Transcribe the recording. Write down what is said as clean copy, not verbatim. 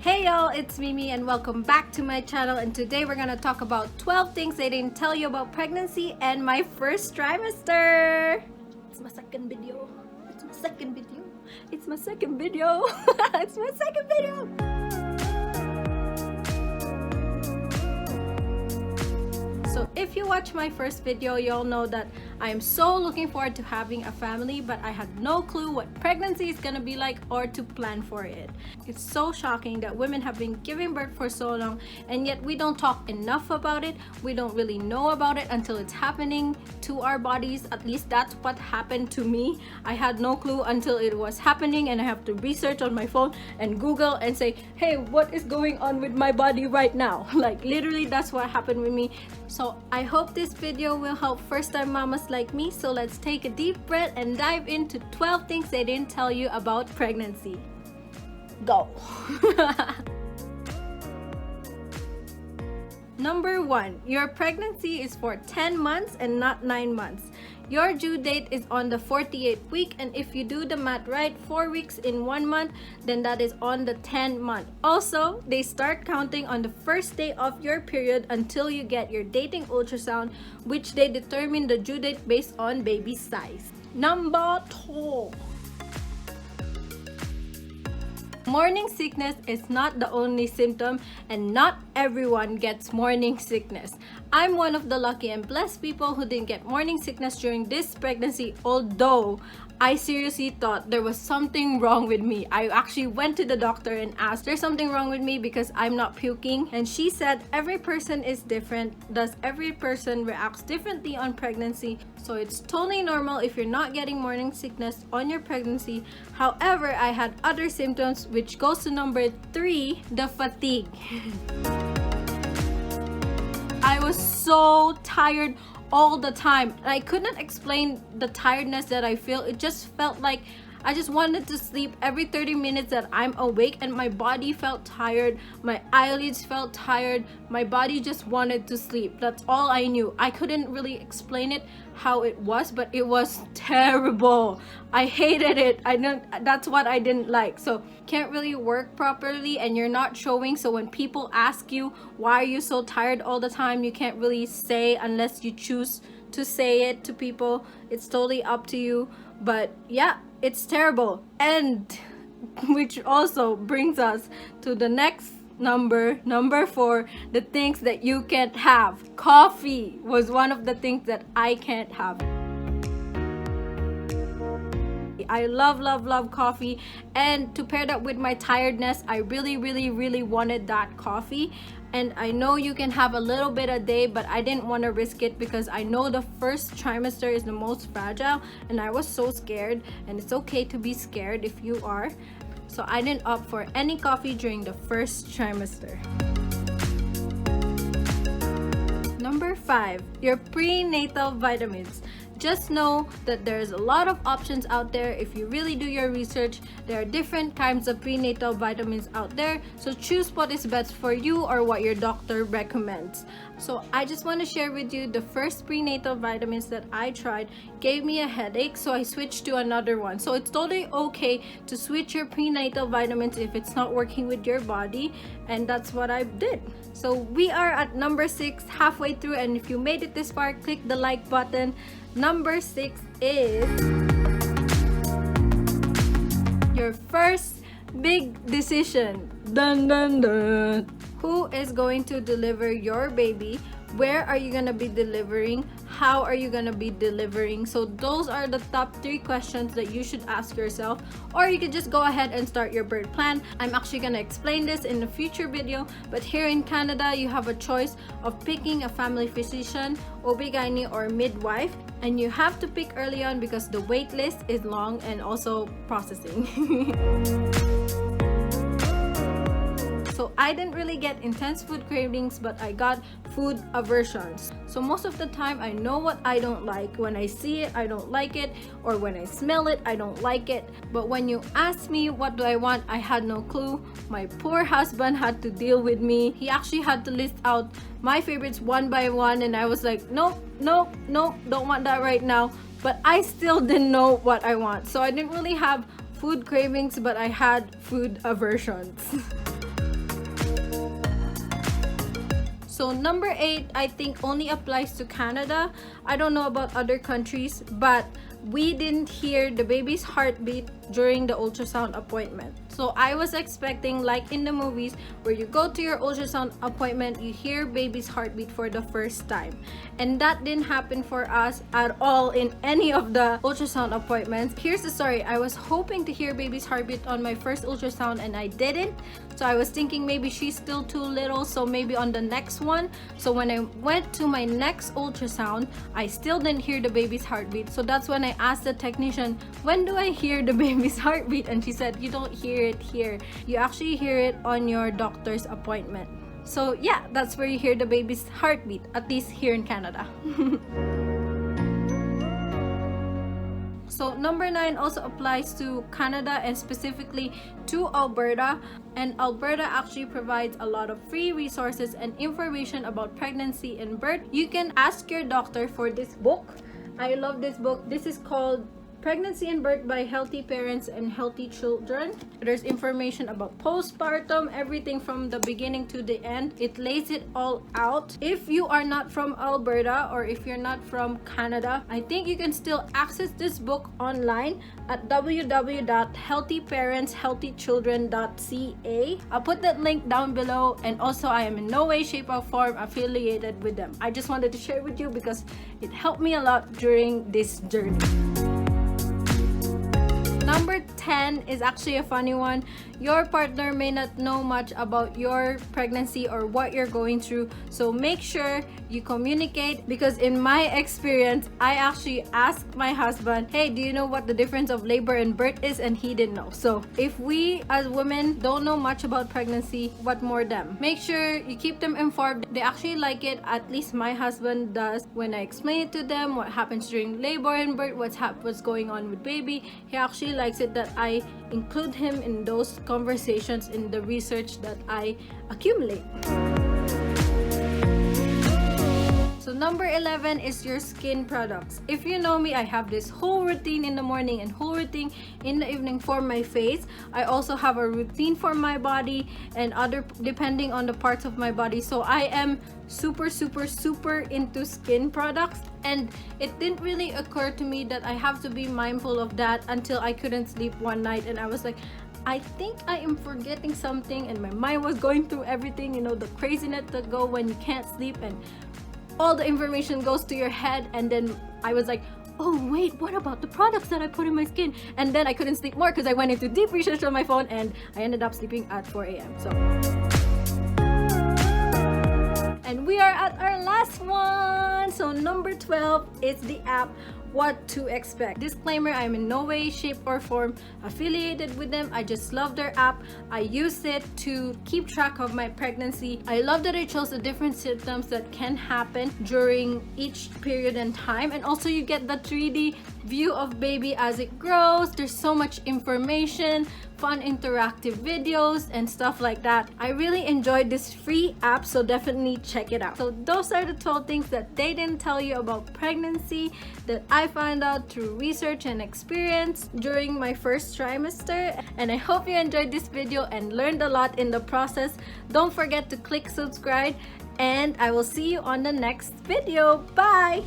Hey y'all, it's Mimi and welcome back to my channel, and today we're gonna talk about 12 things they didn't tell you about pregnancy and my first trimester. It's my second video. It's my second video. It's my second video. It's my second video. So if you watch my first video, you'll know that I am so looking forward to having a family, but I had no clue what pregnancy is gonna be like or to plan for it. It's so shocking that women have been giving birth for so long and yet we don't talk enough about it. We don't really know about it until it's happening to our bodies. At least that's what happened to me. I had no clue until it was happening, and I have to research on my phone and Google and say, hey, what is going on with my body right now? Like literally that's what happened with me. So I hope this video will help first-time mamas like me. So let's take a deep breath and dive into 12 things they didn't tell you about pregnancy. Go! Number 1, your pregnancy is for 10 months and not 9 months. Your due date is on the 48th week, and if you do the math right, 4 weeks in 1 month, then that is on the 10th month. Also, they start counting on the first day of your period until you get your dating ultrasound, which they determine the due date based on baby size. Number 2. Morning sickness is not the only symptom, and not everyone gets morning sickness. I'm one of the lucky and blessed people who didn't get morning sickness during this pregnancy, although I seriously thought there was something wrong with me. I actually went to the doctor and asked, there's something wrong with me because I'm not puking, and she said every person is different, thus every person reacts differently on pregnancy, so it's totally normal if you're not getting morning sickness on your pregnancy. However, I had other symptoms, which goes to number 3, the fatigue. I was so tired all the time. I couldn't explain the tiredness that I feel. It just felt like I just wanted to sleep every 30 minutes that I'm awake, and my body felt tired, my eyelids felt tired, my body just wanted to sleep. That's all I knew. I couldn't really explain it how it was, but it was terrible. I hated it. That's what I didn't like. So can't really work properly and you're not showing, so when people ask you why are you so tired all the time, you can't really say unless you choose to say it to people. It's totally up to you, but yeah, it's terrible. And which also brings us to the next number 4, the things that you can't have. Coffee was one of the things that I can't have. I love coffee, and to pair that with my tiredness, I really wanted that coffee. And I know you can have a little bit a day, but I didn't want to risk it because I know the first trimester is the most fragile, and I was so scared, and it's okay to be scared if you are. So I didn't opt for any coffee during the first trimester. Number 5, your prenatal vitamins. Just know that there's a lot of options out there. If you really do your research, there are different kinds of prenatal vitamins out there. So choose what is best for you or what your doctor recommends. So I just want to share with you the first prenatal vitamins that I tried gave me a headache, so I switched to another one. So it's totally okay to switch your prenatal vitamins if it's not working with your body, and that's what I did. So we are at number 6, halfway through, and if you made it this far, click the like button. Number 6 is your first big decision. Dun dun dun. Who is going to deliver your baby? Where are you gonna be delivering? How are you gonna be delivering? So those are the top 3 questions that you should ask yourself, or you could just go ahead and start your birth plan. I'm actually gonna explain this in a future video, but here in Canada you have a choice of picking a family physician, OB/GYN, or midwife, and you have to pick early on because the wait list is long and also processing. So I didn't really get intense food cravings, but I got food aversions. So most of the time I know what I don't like. When I see it, I don't like it, or when I smell it, I don't like it. But when you ask me what do I want, I had no clue. My poor husband had to deal with me. He actually had to list out my favorites one by one, and I was like, nope, don't want that right now. But I still didn't know what I want. So I didn't really have food cravings, but I had food aversions. So number 8, I think only applies to Canada. I don't know about other countries, but we didn't hear the baby's heartbeat during the ultrasound appointment. So I was expecting, like in the movies, where you go to your ultrasound appointment, you hear baby's heartbeat for the first time. And that didn't happen for us at all in any of the ultrasound appointments. Here's the story. I was hoping to hear baby's heartbeat on my first ultrasound and I didn't. So I was thinking maybe she's still too little, so maybe on the next one. So when I went to my next ultrasound, I still didn't hear the baby's heartbeat. So that's when I asked the technician, when do I hear the baby's heartbeat? And she said, you don't hear it here. You actually hear it on your doctor's appointment. So yeah, that's where you hear the baby's heartbeat, at least here in Canada. So number 9 also applies to Canada and specifically to Alberta. And Alberta actually provides a lot of free resources and information about pregnancy and birth. You can ask your doctor for this book. I love this book. This is called Pregnancy and Birth by Healthy Parents and Healthy Children. There's information about postpartum, everything from the beginning to the end. It lays it all out. If you are not from Alberta or if you're not from Canada, I think you can still access this book online at www.healthyparentshealthychildren.ca. I'll put that link down below, and also I am in no way, shape or form affiliated with them. I just wanted to share with you because it helped me a lot during this journey. Number 10 is actually a funny one. Your partner may not know much about your pregnancy or what you're going through, so make sure you communicate, because in my experience, I actually asked my husband, hey, do you know what the difference of labor and birth is? And he didn't know. So if we as women don't know much about pregnancy, what more them? Make sure you keep them informed. They actually like it, at least my husband does, when I explain it to them what happens during labor and birth, what's going on with baby. He actually likes it that I include him in those conversations in the research that I accumulate. So number 11 is your skin products. If you know me, I have this whole routine in the morning and whole routine in the evening for my face. I also have a routine for my body and other, depending on the parts of my body. So I am super into skin products, and it didn't really occur to me that I have to be mindful of that until I couldn't sleep one night, and I was like, I think I am forgetting something, and my mind was going through everything, you know, the craziness that go when you can't sleep and all the information goes to your head. And then I was like, oh wait, what about the products that I put in my skin? And then I couldn't sleep more because I went into deep research on my phone, and I ended up sleeping at 4 a.m. So, and we are at our last one. So number 12 is the app What to Expect. Disclaimer, I'm in no way, shape or form affiliated with them. I just love their app. I use it to keep track of my pregnancy. I love that it shows the different symptoms that can happen during each period and time, and also you get the 3D view of baby as it grows. There's so much information, fun interactive videos and stuff like that. I really enjoyed this free app, so definitely check it out. So those are the 12 things that they didn't tell you about pregnancy that I found out through research and experience during my first trimester. And I hope you enjoyed this video and learned a lot in the process. Don't forget to click subscribe, and I will see you on the next video. Bye!